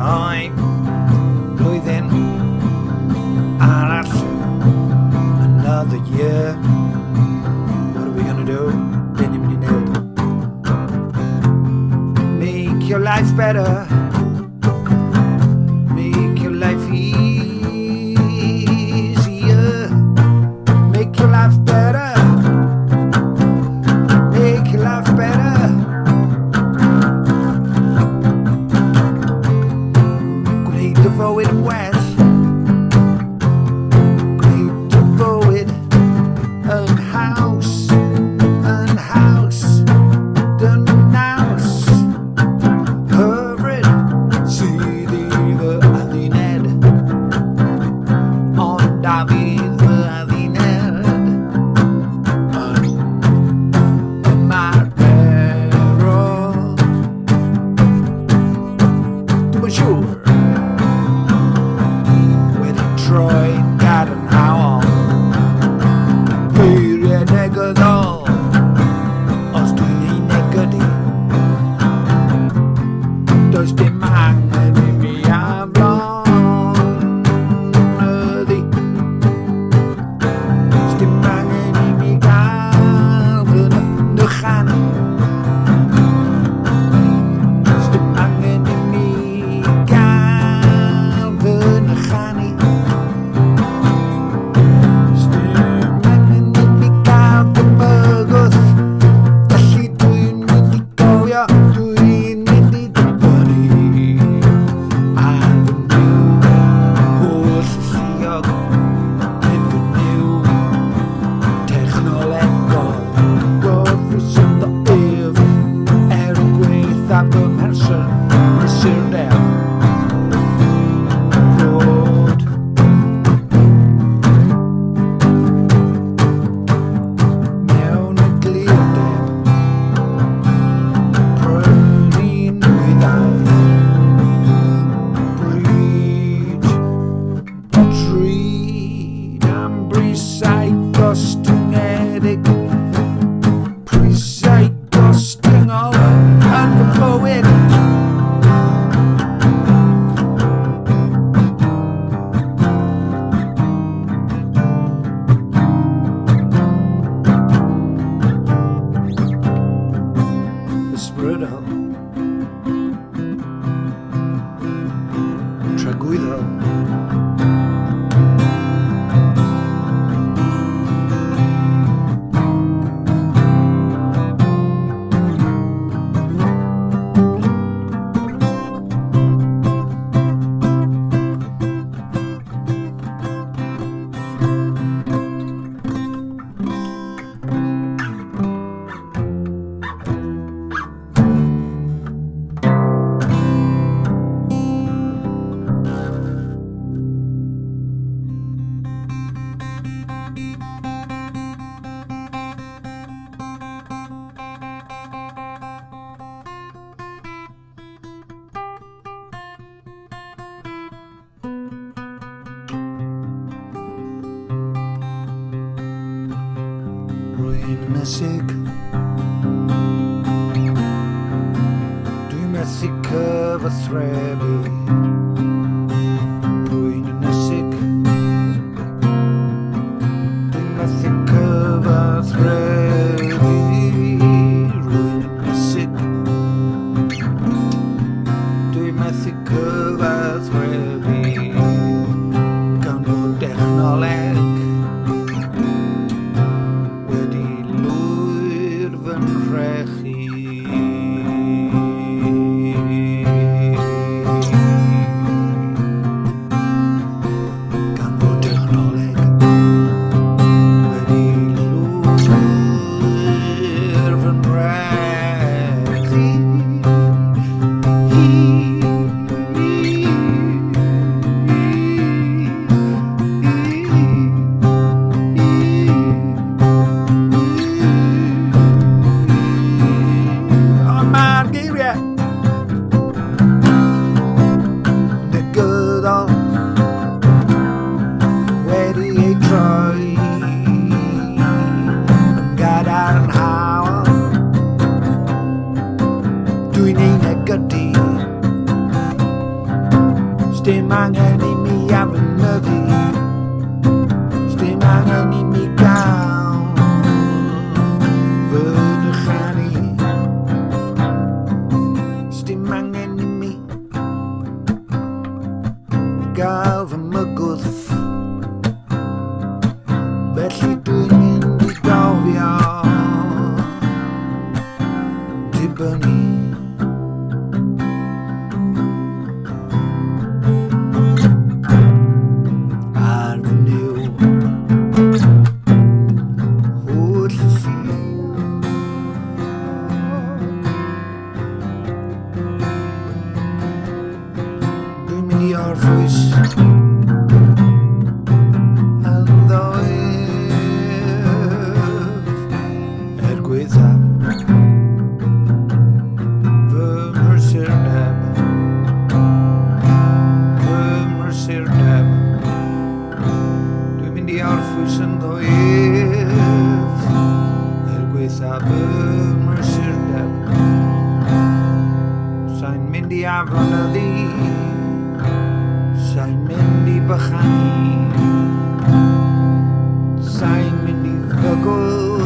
time. Blwyddyn arall, another year. What are we gonna do? Be ni'n mynd I neud. Make your life better. Make your life easier. Make your life better. Make your life better. Gwneud dy fywyd yn well. Gwneud dy fywyd yn haws. Yn haws. Dyn naws. Hyfryd sydd I fy adduned. Ond a fydd fy adduned yn ymarferol. Dwi'n siŵr wedi troi'n gadarnhaol, peiriau negyddol, os dwi'n ei negydu. Does dim angen I mi aflonyddu. Does dim angen I mi gael fy nychanu. Does dim angen I mi gael fy nychanu. Does dim angen I mi gael fy bygwth. Felly dwi'n mynd I gofio, dwi'n mynd I dibynnu ar fy niw holl lluog, nid fy niw technolegol. Gofrwysyn o ef er y gweith a fy mesurdeb. Rod mewn y glirdeb, prynu'n nwyddau, bryd, drud am brisau gostwngedig, prisau gostwngol yn fy bywyd. Ysbrydol, tragwyddol. Rwy'n nesig, dwi'n methu cyfathrebu. Rwy'n nesig, dwi'n methu cyfathrebu. Rwy'n nesig, dwi'n methu cyfathrebu. Gan fod dechnoleg wedi lwyr fy nhrechu. Sdim angen I mi afnyddu, sdim angen I mi gael fy dychanu, sdim angen I mi gael fy mygwth. Felly dwi'n mynd I gofio dibynnu ar fy niw wrth y ffin. Dwi'n mynd I orffwys gweithaf fy mhrsurdeb, dwi'n mynd I orffwys yn ddoeth gweithaf fy mhrsurdeb. Sa'n mynd I aflonyddu, sa'n mynd I bychanu, sa'n mynd I ddygwl